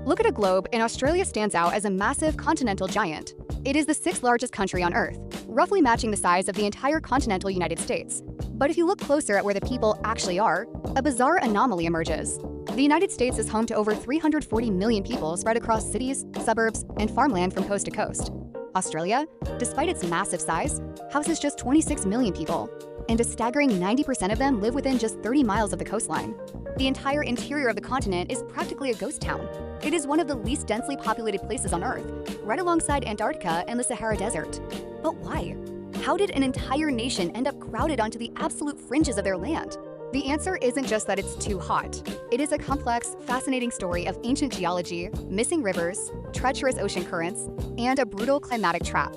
Look at a globe, and Australia stands out as a massive continental giant. It is the sixth largest country on Earth, roughly matching the size of the entire continental United States. But if you look closer at where the people actually are, a bizarre anomaly emerges. The United States is home to over 340 million people spread across cities, suburbs, and farmland from coast to coast. Australia, despite its massive size, houses just 26 million people, and a staggering 90% of them live within just 30 miles of the coastline. The entire interior of the continent is practically a ghost town. It is one of the least densely populated places on Earth, right alongside Antarctica and the Sahara Desert. But why? How did an entire nation end up crowded onto the absolute fringes of their land? The answer isn't just that it's too hot. It is a complex, fascinating story of ancient geology, missing rivers, treacherous ocean currents, and a brutal climatic trap.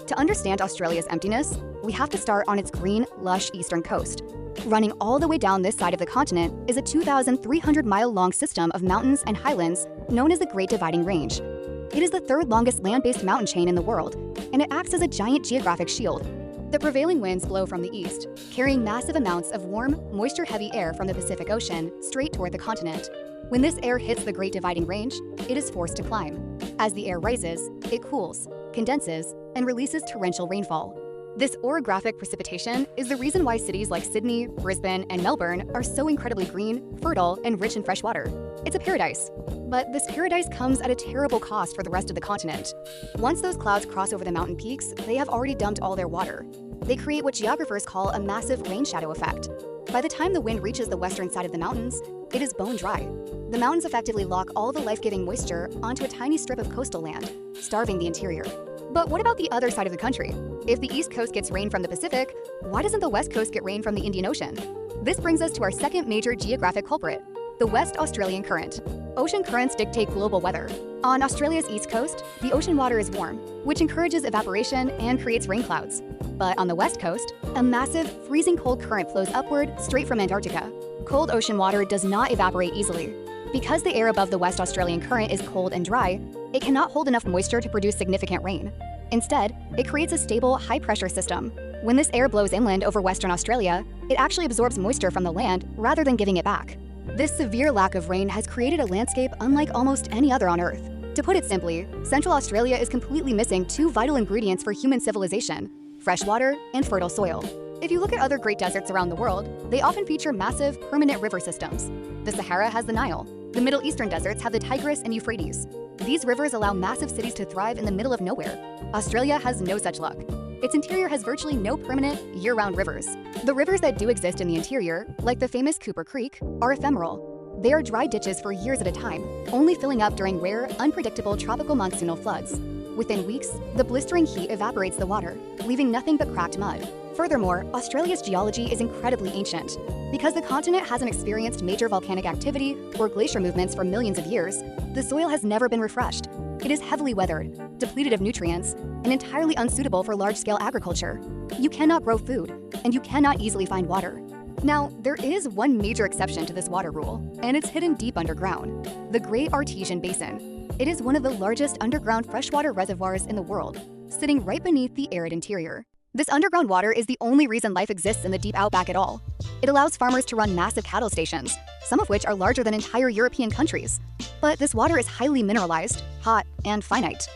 To understand Australia's emptiness, we have to start on its green, lush eastern coast. Running all the way down this side of the continent is a 2,300-mile-long system of mountains and highlands known as the Great Dividing Range. It is the third longest land-based mountain chain in the world, and it acts as a giant geographic shield. The prevailing winds blow from the east, carrying massive amounts of warm, moisture-heavy air from the Pacific Ocean straight toward the continent. When this air hits the Great Dividing Range, it is forced to climb. As the air rises, it cools, condenses, and releases torrential rainfall. This orographic precipitation is the reason why cities like Sydney, Brisbane, and Melbourne are so incredibly green, fertile, and rich in fresh water. It's a paradise. But this paradise comes at a terrible cost for the rest of the continent. Once those clouds cross over the mountain peaks, they have already dumped all their water. They create what geographers call a massive rain shadow effect. By the time the wind reaches the western side of the mountains, it is bone dry. The mountains effectively lock all the life-giving moisture onto a tiny strip of coastal land, starving the interior. But what about the other side of the country? If the East Coast gets rain from the Pacific, why doesn't the West Coast get rain from the Indian Ocean? This brings us to our second major geographic culprit, the West Australian Current. Ocean currents dictate global weather. On Australia's east coast, the ocean water is warm, which encourages evaporation and creates rain clouds. But on the west coast, a massive, freezing cold current flows upward straight from Antarctica. Cold ocean water does not evaporate easily. Because the air above the West Australian Current is cold and dry, it cannot hold enough moisture to produce significant rain. Instead, it creates a stable, high-pressure system. When this air blows inland over Western Australia, it actually absorbs moisture from the land rather than giving it back. This severe lack of rain has created a landscape unlike almost any other on Earth. To put it simply, Central Australia is completely missing two vital ingredients for human civilization: fresh water and fertile soil. If you look at other great deserts around the world, they often feature massive, permanent river systems. The Sahara has the Nile. The Middle Eastern deserts have the Tigris and Euphrates. These rivers allow massive cities to thrive in the middle of nowhere. Australia has no such luck. Its interior has virtually no permanent, year-round rivers. The rivers that do exist in the interior, like the famous Cooper Creek, are ephemeral. They are dry ditches for years at a time, only filling up during rare, unpredictable tropical monsoonal floods. Within weeks, the blistering heat evaporates the water, leaving nothing but cracked mud. Furthermore, Australia's geology is incredibly ancient. Because the continent hasn't experienced major volcanic activity or glacier movements for millions of years, the soil has never been refreshed. It is heavily weathered, depleted of nutrients, and entirely unsuitable for large-scale agriculture. You cannot grow food, and you cannot easily find water. Now, there is one major exception to this water rule, and it's hidden deep underground: the Great Artesian Basin. It is one of the largest underground freshwater reservoirs in the world, sitting right beneath the arid interior. This underground water is the only reason life exists in the deep outback at all. It allows farmers to run massive cattle stations, some of which are larger than entire European countries. But this water is highly mineralized, hot, and finite.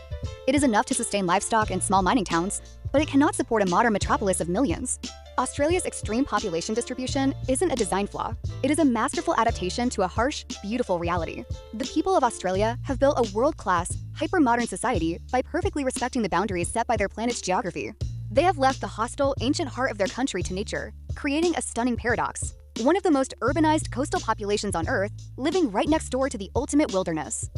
It is enough to sustain livestock and small mining towns, but it cannot support a modern metropolis of millions. Australia's extreme population distribution isn't a design flaw. It is a masterful adaptation to a harsh, beautiful reality. The people of Australia have built a world-class, hyper-modern society by perfectly respecting the boundaries set by their planet's geography. They have left the hostile, ancient heart of their country to nature, creating a stunning paradox: one of the most urbanized coastal populations on Earth, living right next door to the ultimate wilderness.